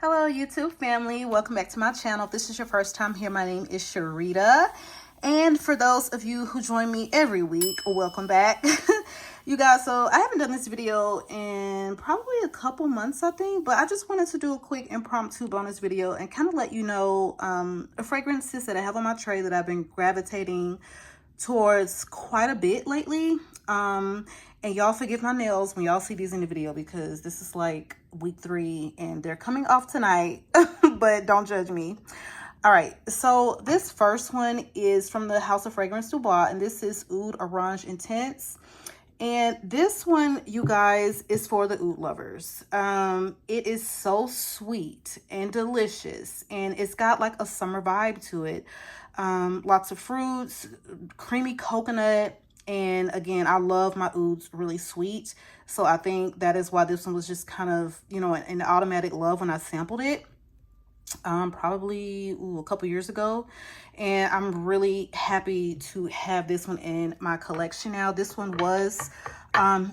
Hello YouTube family, welcome back to my channel. If this is your first time here, my name is Sharida, and for those of you who join me every week, welcome back. You guys, so I haven't done this video in probably a couple months, I think, but I just wanted to do a quick impromptu bonus video and kind of let you know fragrances that I have on my tray that I've been gravitating towards quite a bit lately. And y'all forgive my nails when y'all see these in the video because this is like week 3 and they're coming off tonight, but don't judge me. All right, so this first one is from the House of Fragrance Dubois, and this is Oud Orange Intense. And this one, you guys, is for the oud lovers. It is so sweet and delicious, and it's got like a summer vibe to it. Lots of fruits, creamy coconut, and again, I love my ouds really sweet. So I think that is why this one was just kind of, you know, an automatic love when I sampled it. Probably a couple years ago, and I'm really happy to have this one in my collection now. This one was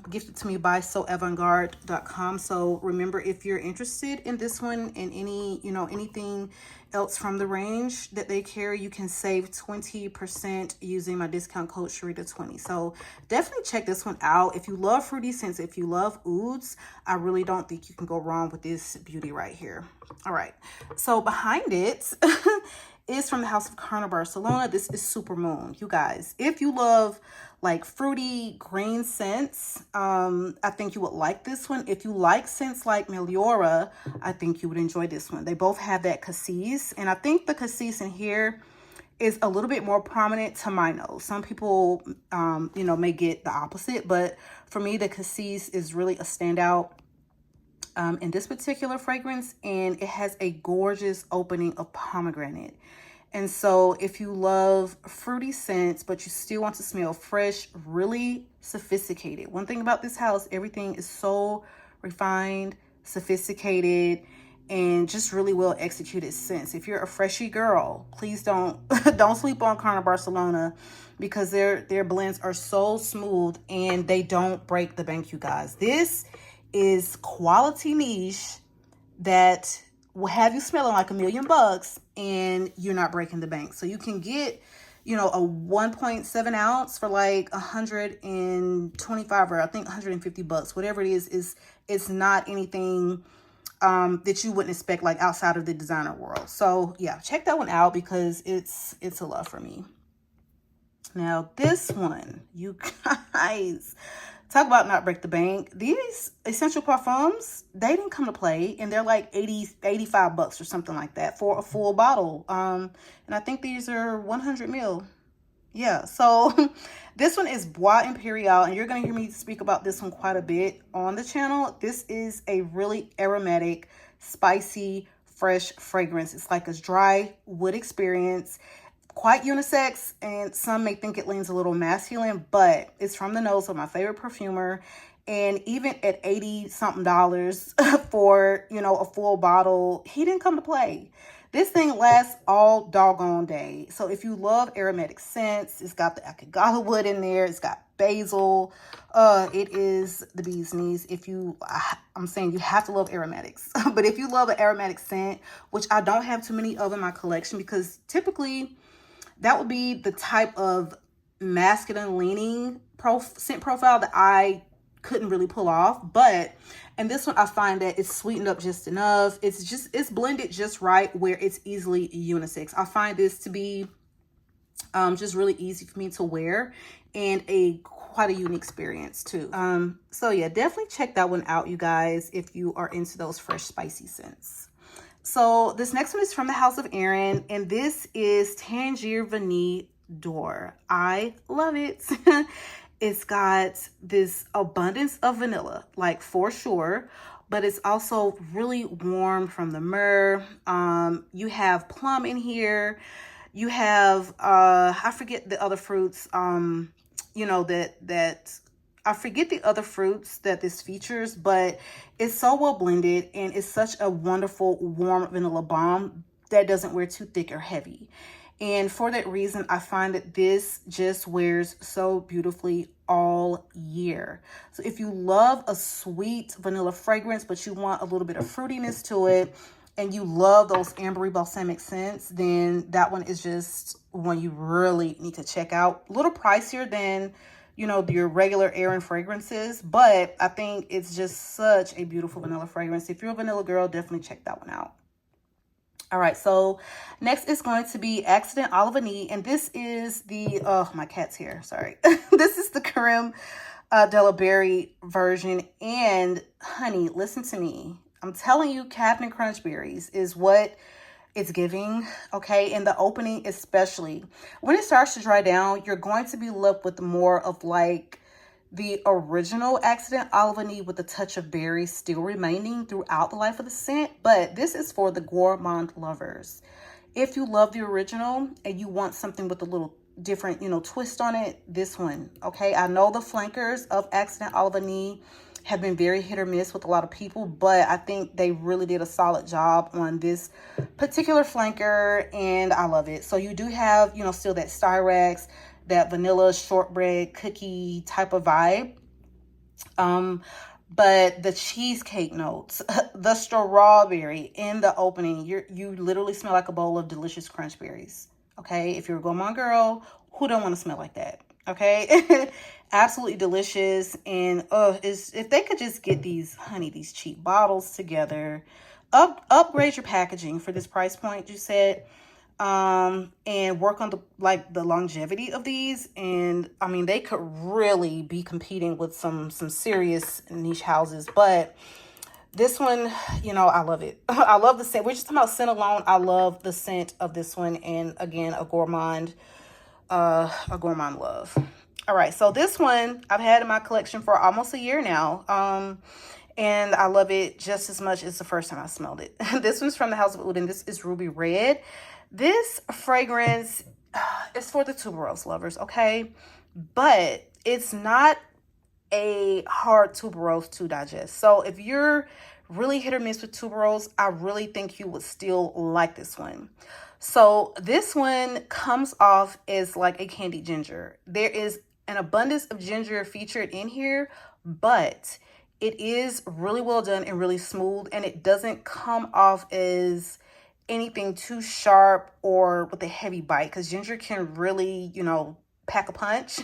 gifted to me by soavantgarde.com. So remember, if you're interested in this one and any, you know, anything else from the range that they carry, you can save 20% using my discount code Sharida20. So definitely check this one out. If you love fruity scents, if you love ouds, I really don't think you can go wrong with this beauty right here. All right, so behind it is from the House of Carner Barcelona. This is Super Moon. You guys, if you love like fruity green scents, I think you would like this one. If you like scents like Meliora, I think you would enjoy this one. They both have that cassis, and I think the cassis in here is a little bit more prominent to my nose. Some people, you know, may get the opposite, but for me, the cassis is really a standout in this particular fragrance, and it has a gorgeous opening of pomegranate. And so if you love fruity scents, but you still want to smell fresh, really sophisticated. One thing about this house, everything is so refined, sophisticated, and just really well executed scents. If you're a freshy girl, please don't don't sleep on Carner Barcelona, because their blends are so smooth and they don't break the bank, you guys. This is quality niche that will have you smelling like $1,000,000 and you're not breaking the bank. So you can get, you know, a 1.7 ounce for like 125 or I think $150, whatever it is it's not anything that you wouldn't expect like outside of the designer world. So yeah, check that one out because it's a love for me. Now this one, you guys, talk about not break the bank. These essential parfums, they didn't come to play, and they're like $85 or something like that for a full bottle. And I think these are 100 ml. Yeah, so this one is Bois Impérial, and you're going to hear me speak about this one quite a bit on the channel. This is a really aromatic, spicy, fresh fragrance. It's like a dry wood experience. Quite unisex, and some may think it leans a little masculine, but it's from the nose of my favorite perfumer. And even at $80-something for, you know, a full bottle, he didn't come to play. This thing lasts all doggone day. So if you love aromatic scents, it's got the akigala wood in there, it's got basil, it is the bee's knees. If you, I'm saying you have to love aromatics, but if you love an aromatic scent, which I don't have too many of in my collection, because typically that would be the type of masculine leaning scent profile that I couldn't really pull off. But in this one, I find that it's sweetened up just enough. It's blended just right where it's easily unisex. I find this to be just really easy for me to wear and quite a unique experience too. So yeah, definitely check that one out, you guys, if you are into those fresh, spicy scents. So this next one is from the House of Aaron, and this is Tangier Vanille d'Or. I love it. It's got this abundance of vanilla, like for sure, but it's also really warm from the myrrh. You have plum in here. You have, I forget the other fruits, you know, I forget the other fruits that this features, but it's so well blended, and it's such a wonderful warm vanilla bomb that doesn't wear too thick or heavy. And for that reason, I find that this just wears so beautifully all year. So if you love a sweet vanilla fragrance, but you want a little bit of fruitiness to it, and you love those ambery balsamic scents, then that one is just one you really need to check out. A little pricier than, you know, your regular air and fragrances, but I think it's just such a beautiful vanilla fragrance. If you're a vanilla girl, definitely check that one out. All right, so next is going to be Accident Olive Vanille, and this is the, oh, my cat's here, sorry. This is the Creme de la Berry version, and honey, listen to me. I'm telling you, Captain Crunch Berries is what it's giving, okay? In the opening especially. When it starts to dry down, you're going to be left with more of like the original Accident Olive Vanille with a touch of berry still remaining throughout the life of the scent, but this is for the gourmand lovers. If you love the original and you want something with a little different, you know, twist on it, this one, okay? I know the flankers of Accident Olive Vanille have been very hit or miss with a lot of people, but I think they really did a solid job on this particular flanker, and I love it. So you do have, you know, still that Styrax, that vanilla shortbread cookie type of vibe, but the cheesecake notes, the strawberry in the opening, you literally smell like a bowl of delicious crunch berries. Okay, if you're a gourmand girl, who don't want to smell like that? Okay, absolutely delicious. And if they could just get these, honey, these cheap bottles together, upgrade your packaging for this price point, you said, and work on the longevity of these. And I mean, they could really be competing with some serious niche houses, but this one, you know, I love it. I love the scent. We're just talking about scent alone. I love the scent of this one. And again, a gourmand love. All right, so this one I've had in my collection for almost a year now. And I love it just as much as the first time I smelled it. This one's from the House of Oud, and this is Ruby Red. This fragrance is for the tuberose lovers, okay? But it's not a hard tuberose to digest. So if you're really hit or miss with tuberose, I really think you would still like this one. So this one comes off as like a candied ginger. There is an abundance of ginger featured in here, but it is really well done and really smooth, and it doesn't come off as anything too sharp or with a heavy bite, because ginger can really, you know, pack a punch.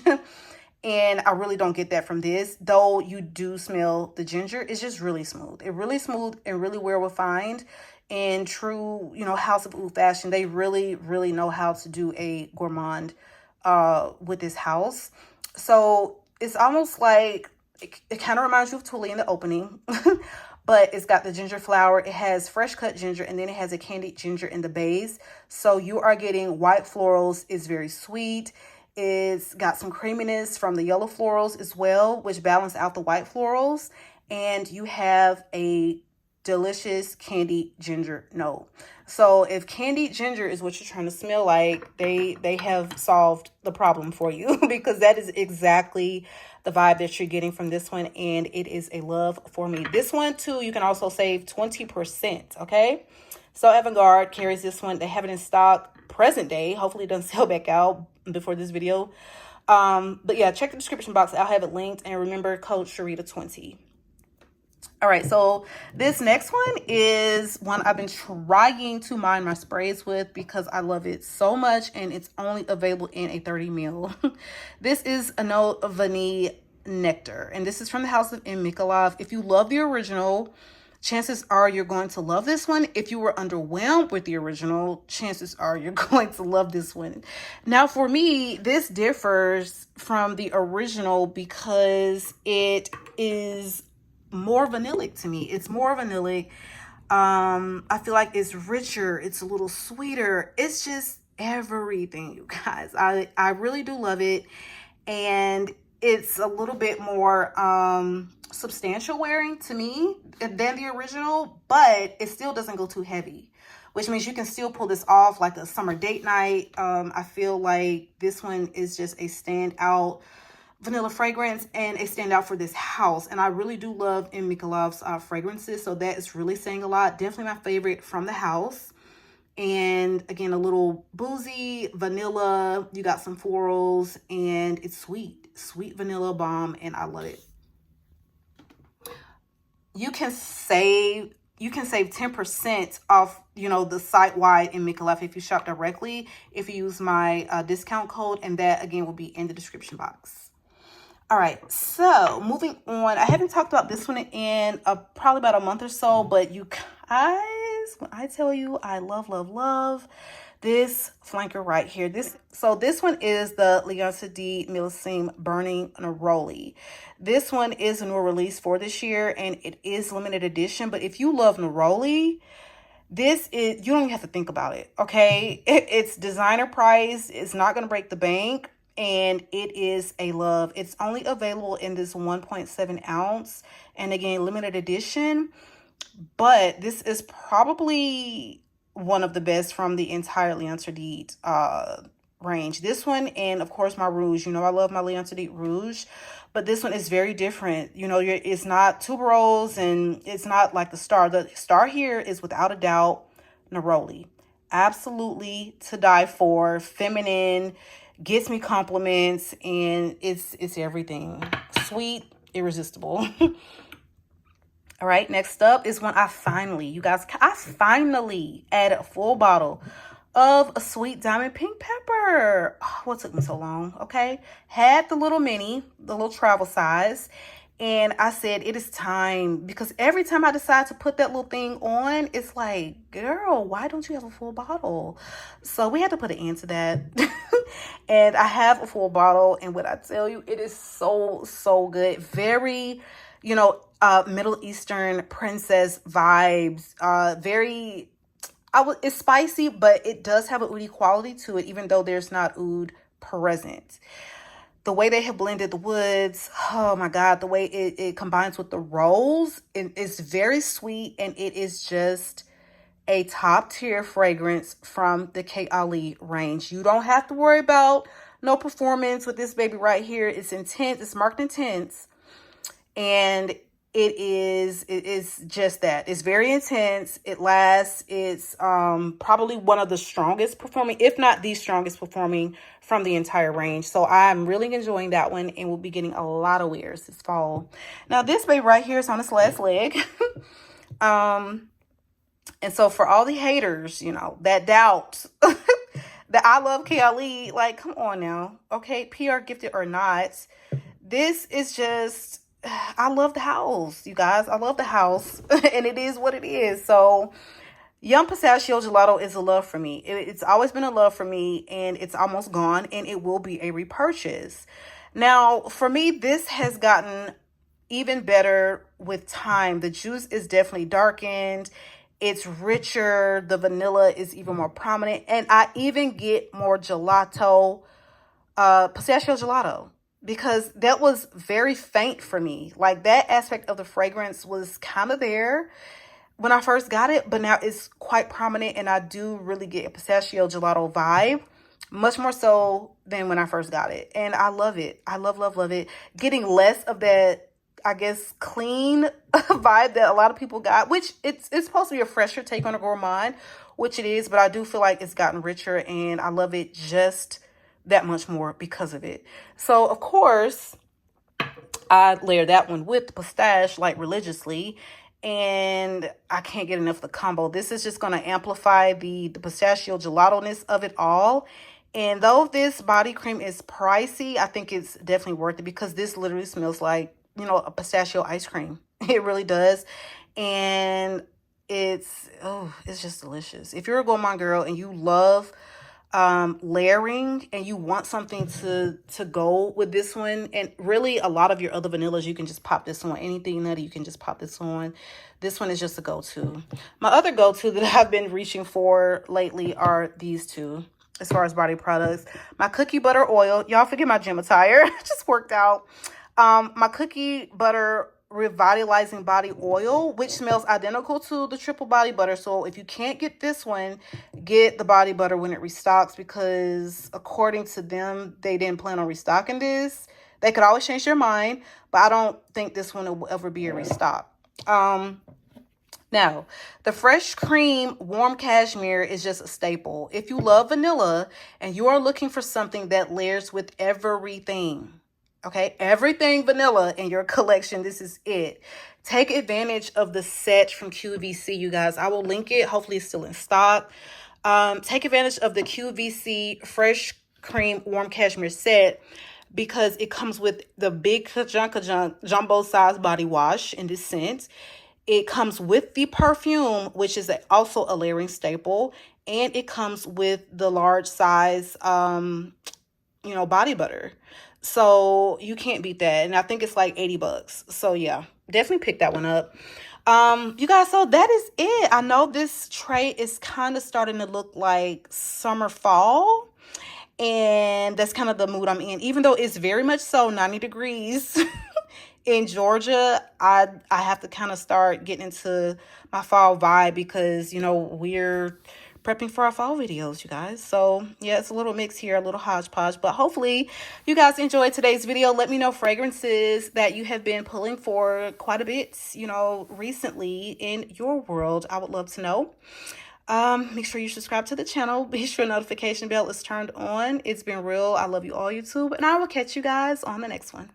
And I really don't get that from this, though you do smell the ginger. It's just really smooth. It's really smooth and really well refined. In true, you know, House of Oud fashion, they really, really know how to do a gourmand with this house. So it's almost like, it kind of reminds you of Tuli in the opening, but it's got the ginger flower. It has fresh cut ginger, and then it has a candied ginger in the base. So you are getting white florals. It's very sweet. It's got some creaminess from the yellow florals as well, which balance out the white florals. And you have a delicious candied ginger note. So if candied ginger is what you're trying to smell like, they have solved the problem for you, because that is exactly the vibe that you're getting from this one, and it is a love for me. This one too, you can also save 20%, okay? So Avant-Garde carries this one. They have it in stock present day. Hopefully it doesn't sell back out before this video. But yeah, check the description box. I'll have it linked, and remember code Sharida20. All right, so this next one is one I've been trying to mine my sprays with because I love it so much, and it's only available in a 30 ml. This is a note of Vanillée Nectar, and this is from the House of IMPERIAL. If you love the original, chances are you're going to love this one. If you were underwhelmed with the original, chances are you're going to love this one. Now, for me, this differs from the original because it is more vanillic to me. It's more vanillic. I feel like it's richer. It's a little sweeter. It's just everything, you guys. I really do love it. And it's a little bit more substantial wearing to me than the original, but it still doesn't go too heavy, which means you can still pull this off like a summer date night. I feel like this one is just a standout vanilla fragrance and a standout for this house, and I really do love IMPERIAL's fragrances, so that is really saying a lot. Definitely my favorite from the house. And again, a little boozy vanilla, you got some florals, and it's sweet vanilla bomb, and I love it. You can save you can save 10% off, you know, the site-wide in Make a Laugh if you shop directly, if you use my discount code, and that again will be in the description box. All right, so moving on. I haven't talked about this one in probably about a month or so, but you guys, when I tell you I love, love, love this flanker right here. This one is the Leonce D Millesime Burning Neroli. This one is a new release for this year, and it is limited edition. But if you love Neroli, this is, you don't even have to think about it, okay? It's designer price. It's not going to break the bank, and it is a love. It's only available in this 1.7 ounce, and again, limited edition. But this is probably one of the best from the entire Leonce D range. This one, and of course my rouge. You know I love my Leonce D rouge, but this one is very different. You know, it's not tuberose, and it's not like the star. The star here is without a doubt Neroli. Absolutely to die for. Feminine, gets me compliments, and it's everything. Sweet, irresistible. All right, next up is one I finally added a full bottle of a sweet diamond pink pepper. Oh, what took me so long? Okay, had the little mini, the little travel size, and I said it is time, because every time I decide to put that little thing on, it's like, girl, why don't you have a full bottle? So we had to put an end to that. And I have a full bottle, and what I tell you, it is so good. Very, you know, Middle Eastern princess vibes. Very, it's spicy, but it does have an oud quality to it, even though there's not oud present. The way they have blended the woods, oh my God, the way it combines with the rolls, it's very sweet, and it is just a top tier fragrance from the K Ali range. You don't have to worry about no performance with this baby right here. It's intense. It's marked intense, and it is just that. It's very intense. It lasts. It's probably one of the strongest performing, if not the strongest performing from the entire range. So I'm really enjoying that one, and we'll be getting a lot of wears this fall. Now this baby right here is on its last leg. And so for all the haters, you know, that doubt that I love KLE, like, come on now. Okay, PR gifted or not, this is just, I love the house, you guys. I love the house, and it is what it is. So Young Pistachio Gelato is a love for me. It's always been a love for me, and it's almost gone, and it will be a repurchase. Now, for me, this has gotten even better with time. The juice is definitely darkened. It's richer. The vanilla is even more prominent. And I even get more gelato, pistachio gelato, because that was very faint for me. Like, that aspect of the fragrance was kind of there when I first got it, but now it's quite prominent, and I do really get a pistachio gelato vibe, much more so than when I first got it. And I love it. I love, love, love it. Getting less of that, I guess, clean vibe that a lot of people got, which it's supposed to be a fresher take on a gourmand, which it is, but I do feel like it's gotten richer, and I love it just that much more because of it. So of course I layer that one with the pistache like religiously, and I can't get enough of the combo. This is just going to amplify the pistachio gelato-ness of it all. And though this body cream is pricey, I think it's definitely worth it, because this literally smells like, you know, a pistachio ice cream. It really does. And it's just delicious. If you're a gourmand girl and you love layering, and you want something to go with this one, and really a lot of your other vanillas, you can just pop this on. Anything nutty, you can just pop this on. This one is just a go-to. My other go-to that I've been reaching for lately are these two as far as body products. My cookie butter oil. Y'all forget my gym attire. I just worked out. My cookie butter revitalizing body oil, which smells identical to the triple body butter. So if you can't get this one, get the body butter when it restocks, because according to them, they didn't plan on restocking this. They could always change their mind, but I don't think this one will ever be a restock. Now, the fresh cream warm cashmere is just a staple. If you love vanilla and you are looking for something that layers with everything, Okay, everything vanilla in your collection, this is it. Take advantage of the set from QVC, you guys. I will link it. Hopefully it's still in stock. Take advantage of the QVC Fresh Cream Warm Cashmere set because it comes with the big jumbo size body wash in this scent. It comes with the perfume, which is also a layering staple, and it comes with the large size body butter. So you can't beat that. And I think it's like 80 bucks. So yeah, definitely pick that one up. You guys, so that is it. I know this tray is kind of starting to look like summer fall. And that's kind of the mood I'm in. Even though it's very much so 90 degrees in Georgia, I have to kind of start getting into my fall vibe because, we're prepping for our fall videos, you guys. So yeah, it's a little mix here, a little hodgepodge, but hopefully you guys enjoyed today's video. Let me know fragrances that you have been pulling for quite a bit, recently in your world. I would love to know. Make sure you subscribe to the channel. Be sure notification bell is turned on. It's been real. I love you all, YouTube, and I will catch you guys on the next one.